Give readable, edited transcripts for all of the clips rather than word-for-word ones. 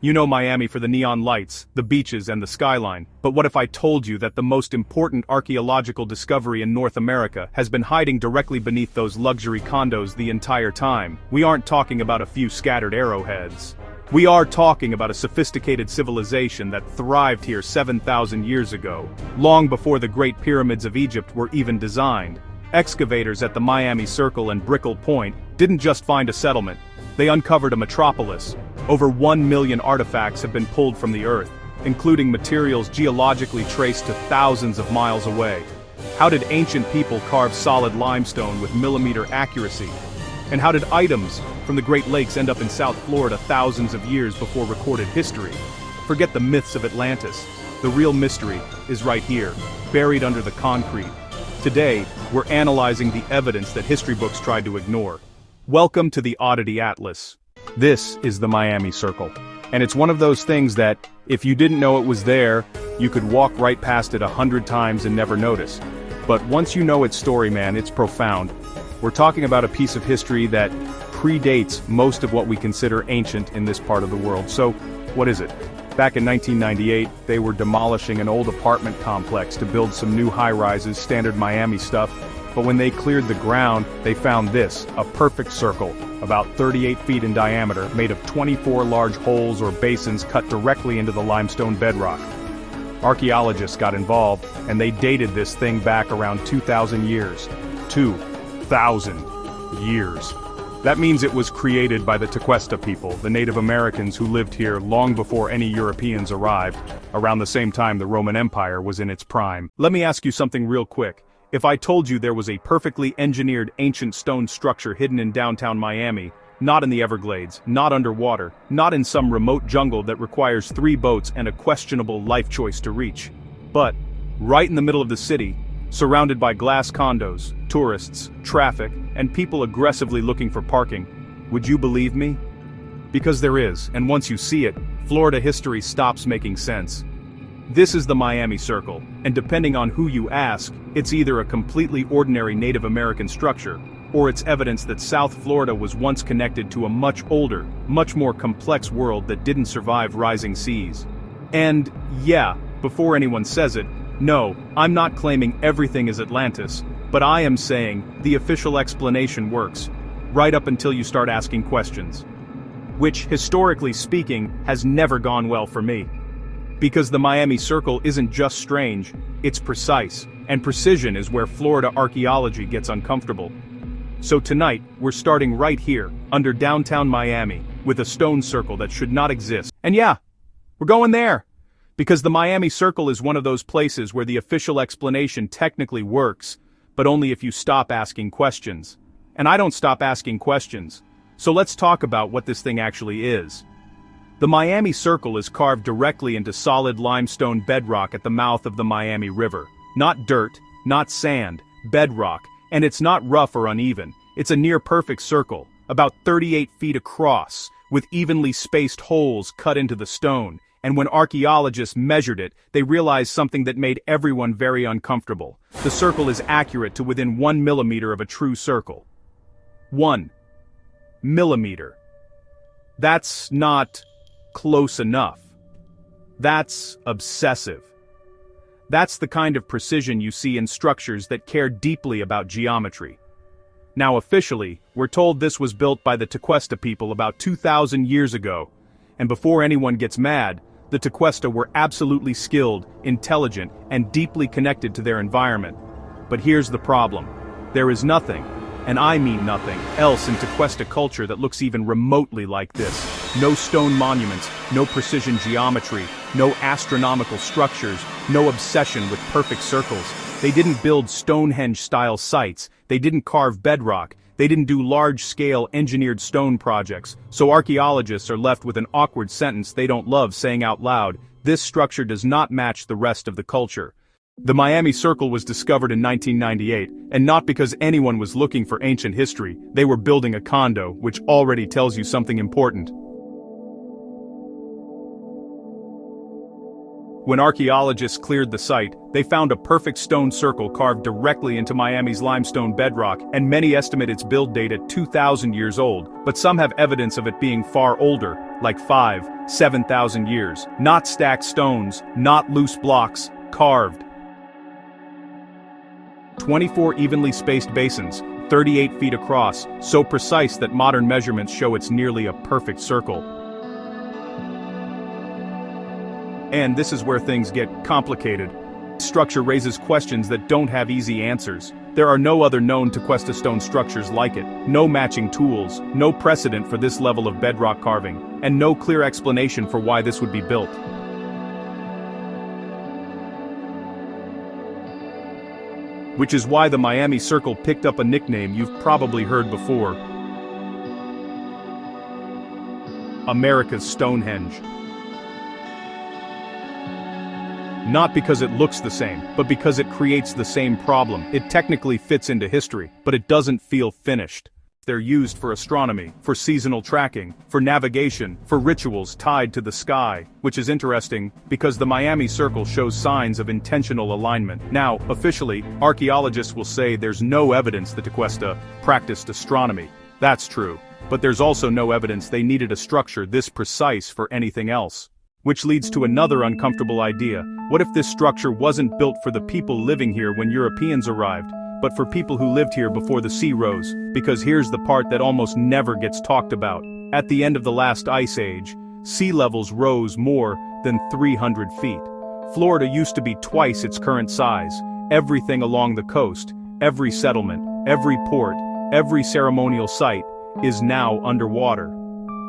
You know Miami for the neon lights, the beaches and the skyline, but what if I told you that the most important archaeological discovery in North America has been hiding directly beneath those luxury condos the entire time? We aren't talking about a few scattered arrowheads. We are talking about a sophisticated civilization that thrived here 7,000 years ago, long before the Great Pyramids of Egypt were even designed. Excavators at the Miami Circle and Brickell Point didn't just find a settlement, they uncovered a metropolis. Over 1 million artifacts have been pulled from the earth, including materials geologically traced to thousands of miles away. How did ancient people carve solid limestone with millimeter accuracy? And how did items from the Great Lakes end up in South Florida thousands of years before recorded history? Forget the myths of Atlantis. The real mystery is right here, buried under the concrete. Today, we're analyzing the evidence that history books tried to ignore. Welcome to the Oddity Atlas. This is the Miami Circle. And it's one of those things that, if you didn't know it was there, you could walk right past it 100 times and never notice. But once you know its story, man, it's profound. We're talking about a piece of history that predates most of what we consider ancient in this part of the world. So, what is it? Back in 1998, they were demolishing an old apartment complex to build some new high-rises, standard Miami stuff. But when they cleared the ground, they found this, a perfect circle, about 38 feet in diameter, made of 24 large holes or basins cut directly into the limestone bedrock. Archaeologists got involved, and they dated this thing back around 2,000 years. 2,000 years. That means it was created by the Tequesta people, the Native Americans who lived here long before any Europeans arrived, around the same time the Roman Empire was in its prime. Let me ask you something real quick. If I told you there was a perfectly engineered ancient stone structure hidden in downtown Miami, not in the Everglades, not underwater, not in some remote jungle that requires 3 boats and a questionable life choice to reach, but right in the middle of the city, surrounded by glass condos, tourists, traffic, and people aggressively looking for parking, would you believe me? Because there is, and once you see it, Florida history stops making sense. This is the Miami Circle, and depending on who you ask, it's either a completely ordinary Native American structure, or it's evidence that South Florida was once connected to a much older, much more complex world that didn't survive rising seas. And, yeah, before anyone says it, no, I'm not claiming everything is Atlantis, but I am saying the official explanation works, right up until you start asking questions. Which, historically speaking, has never gone well for me. Because the Miami Circle isn't just strange, it's precise, and precision is where Florida archaeology gets uncomfortable. So tonight, we're starting right here, under downtown Miami, with a stone circle that should not exist. And yeah, we're going there! Because the Miami Circle is one of those places where the official explanation technically works, but only if you stop asking questions. And I don't stop asking questions. So let's talk about what this thing actually is. The Miami Circle is carved directly into solid limestone bedrock at the mouth of the Miami River. Not dirt, not sand, bedrock, and it's not rough or uneven. It's a near-perfect circle, about 38 feet across, with evenly spaced holes cut into the stone. And when archaeologists measured it, they realized something that made everyone very uncomfortable. The circle is accurate to within 1 millimeter of a true circle. 1 millimeter. That's not close enough. That's obsessive. That's the kind of precision you see in structures that care deeply about geometry. Now officially, we're told this was built by the Tequesta people about 2,000 years ago, and before anyone gets mad, the Tequesta were absolutely skilled, intelligent, and deeply connected to their environment. But here's the problem. There is nothing, and I mean nothing, else in Tequesta culture that looks even remotely like this. No stone monuments, no precision geometry, no astronomical structures, no obsession with perfect circles. They didn't build Stonehenge-style sites, they didn't carve bedrock, they didn't do large-scale engineered stone projects, so archaeologists are left with an awkward sentence they don't love saying out loud: this structure does not match the rest of the culture. The Miami Circle was discovered in 1998, and not because anyone was looking for ancient history, they were building a condo, which already tells you something important. When archaeologists cleared the site, they found a perfect stone circle carved directly into Miami's limestone bedrock, and many estimate its build date at 2,000 years old, but some have evidence of it being far older, like 7,000 years. Not stacked stones, not loose blocks, carved. 24 evenly spaced basins, 38 feet across, so precise that modern measurements show it's nearly a perfect circle. And this is where things get complicated. Structure raises questions that don't have easy answers. There are no other known Tequesta stone structures like it, no matching tools, no precedent for this level of bedrock carving, and no clear explanation for why this would be built. Which is why the Miami Circle picked up a nickname you've probably heard before: America's Stonehenge. Not because it looks the same, but because it creates the same problem. It technically fits into history, but it doesn't feel finished. They're used for astronomy, for seasonal tracking, for navigation, for rituals tied to the sky, which is interesting because the Miami Circle shows signs of intentional alignment. Now, officially, archaeologists will say there's no evidence the Tequesta practiced astronomy. That's true, but there's also no evidence they needed a structure this precise for anything else. Which leads to another uncomfortable idea. What if this structure wasn't built for the people living here when Europeans arrived, but for people who lived here before the sea rose? Because here's the part that almost never gets talked about. At the end of the last ice age, sea levels rose more than 300 feet. Florida used to be twice its current size. Everything along the coast, every settlement, every port, every ceremonial site, is now underwater.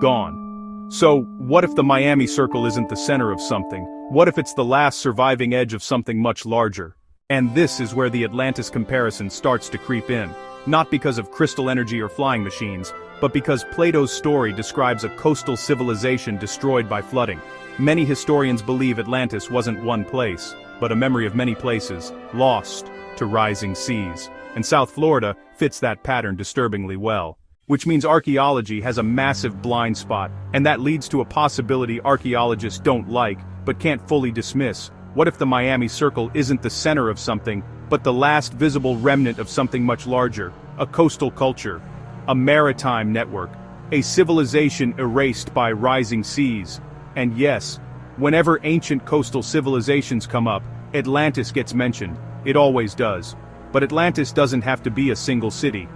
Gone. So, what if the Miami Circle isn't the center of something? What if it's the last surviving edge of something much larger? And this is where the Atlantis comparison starts to creep in. Not because of crystal energy or flying machines, but because Plato's story describes a coastal civilization destroyed by flooding. Many historians believe Atlantis wasn't one place, but a memory of many places, lost to rising seas. And South Florida fits that pattern disturbingly well. Which means archaeology has a massive blind spot, and that leads to a possibility archaeologists don't like, but can't fully dismiss. What if the Miami Circle isn't the center of something, but the last visible remnant of something much larger? A coastal culture, a maritime network, a civilization erased by rising seas. And yes, whenever ancient coastal civilizations come up, Atlantis gets mentioned. It always does. But Atlantis doesn't have to be a single city.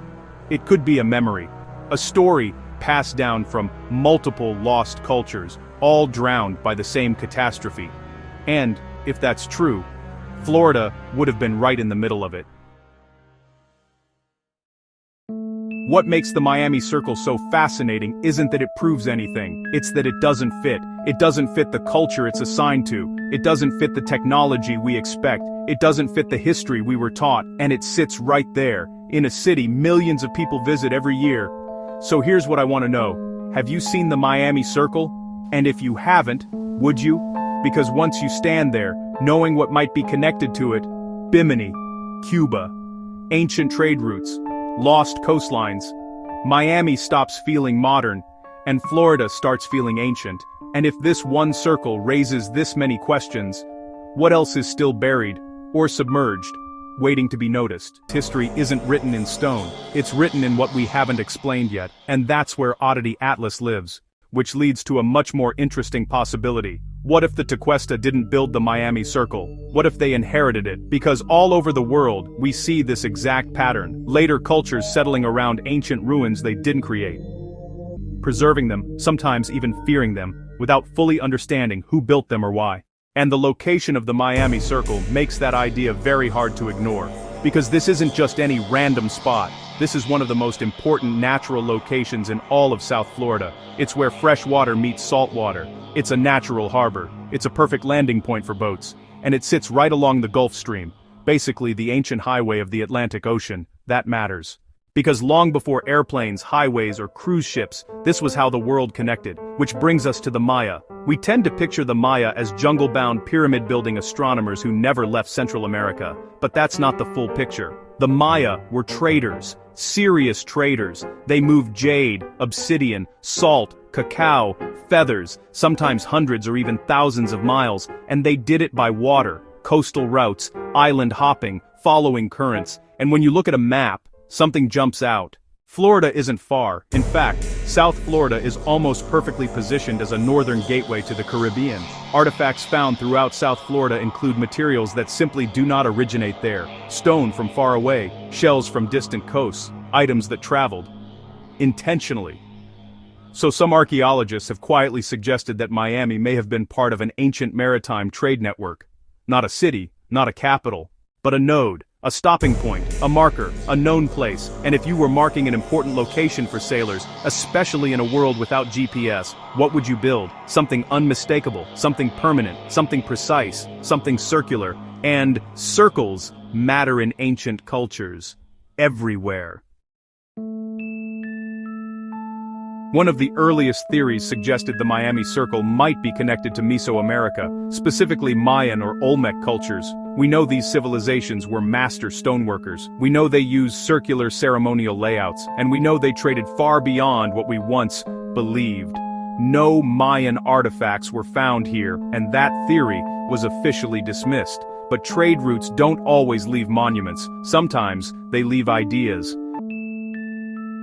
It could be a memory. A story passed down from multiple lost cultures, all drowned by the same catastrophe. And, if that's true, Florida would have been right in the middle of it. What makes the Miami Circle so fascinating isn't that it proves anything, it's that it doesn't fit. It doesn't fit the culture it's assigned to. It doesn't fit the technology we expect. It doesn't fit the history we were taught, and it sits right there, in a city millions of people visit every year. So here's what I want to know. Have you seen the Miami Circle? And if you haven't, would you? Because once you stand there, knowing what might be connected to it, Bimini, Cuba, ancient trade routes, lost coastlines, Miami stops feeling modern, and Florida starts feeling ancient. And if this one circle raises this many questions, what else is still buried, or submerged, waiting to be noticed? History isn't written in stone, it's written in what we haven't explained yet, and that's where Oddity Atlas lives. Which leads to a much more interesting possibility. What if the Tequesta didn't build the Miami Circle? What if they inherited it? Because all over the world, we see this exact pattern. Later cultures settling around ancient ruins they didn't create. Preserving them, sometimes even fearing them, without fully understanding who built them or why. And the location of the Miami Circle makes that idea very hard to ignore. Because this isn't just any random spot. This is one of the most important natural locations in all of South Florida. It's where fresh water meets salt water. It's a natural harbor. It's a perfect landing point for boats. And it sits right along the Gulf Stream. Basically the ancient highway of the Atlantic Ocean. That matters. Because long before airplanes, highways, or cruise ships, this was how the world connected. Which brings us to the Maya. We tend to picture the Maya as jungle-bound pyramid-building astronomers who never left Central America. But that's not the full picture. The Maya were traders. Serious traders. They moved jade, obsidian, salt, cacao, feathers, sometimes hundreds or even thousands of miles, and they did it by water, coastal routes, island hopping, following currents, and when you look at a map, something jumps out. Florida isn't far. In fact, South Florida is almost perfectly positioned as a northern gateway to the Caribbean. Artifacts found throughout South Florida include materials that simply do not originate there. Stone from far away, shells from distant coasts, items that traveled intentionally. So some archaeologists have quietly suggested that Miami may have been part of an ancient maritime trade network. Not a city, not a capital, but a node. A stopping point, a marker, a known place, and if you were marking an important location for sailors, especially in a world without GPS, what would you build? Something unmistakable, something permanent, something precise, something circular, and circles matter in ancient cultures. Everywhere. One of the earliest theories suggested the Miami Circle might be connected to Mesoamerica, specifically Mayan or Olmec cultures. We know these civilizations were master stoneworkers. We know they used circular ceremonial layouts, and we know they traded far beyond what we once believed. No Mayan artifacts were found here, and that theory was officially dismissed. But trade routes don't always leave monuments. Sometimes they leave ideas.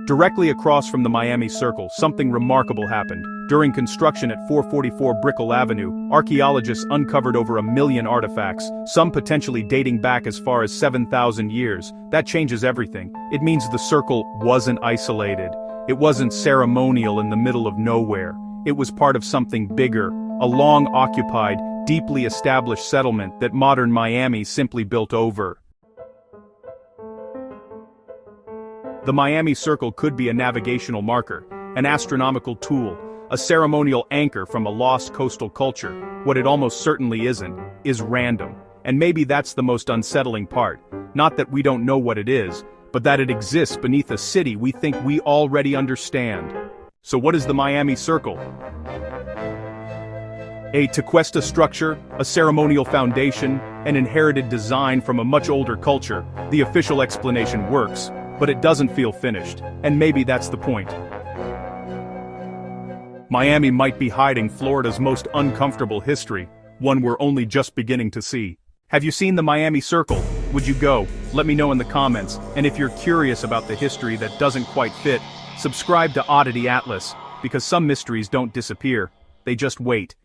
Directly across from the Miami Circle, something remarkable happened. During construction at 444 Brickell Avenue, archaeologists uncovered over 1 million artifacts, some potentially dating back as far as 7,000 years. That changes everything. It means the circle wasn't isolated. It wasn't ceremonial in the middle of nowhere. It was part of something bigger, a long-occupied, deeply established settlement that modern Miami simply built over. The Miami Circle could be a navigational marker, an astronomical tool, a ceremonial anchor from a lost coastal culture. What it almost certainly isn't, is random. And maybe that's the most unsettling part. Not that we don't know what it is, but that it exists beneath a city we think we already understand. So what is the Miami Circle? A Tequesta structure, a ceremonial foundation, an inherited design from a much older culture. The official explanation works, but it doesn't feel finished, and maybe that's the point. Miami might be hiding Florida's most uncomfortable history, one we're only just beginning to see. Have you seen the Miami Circle? Would you go? Let me know in the comments, and if you're curious about the history that doesn't quite fit, subscribe to Oddity Atlas, because some mysteries don't disappear, they just wait.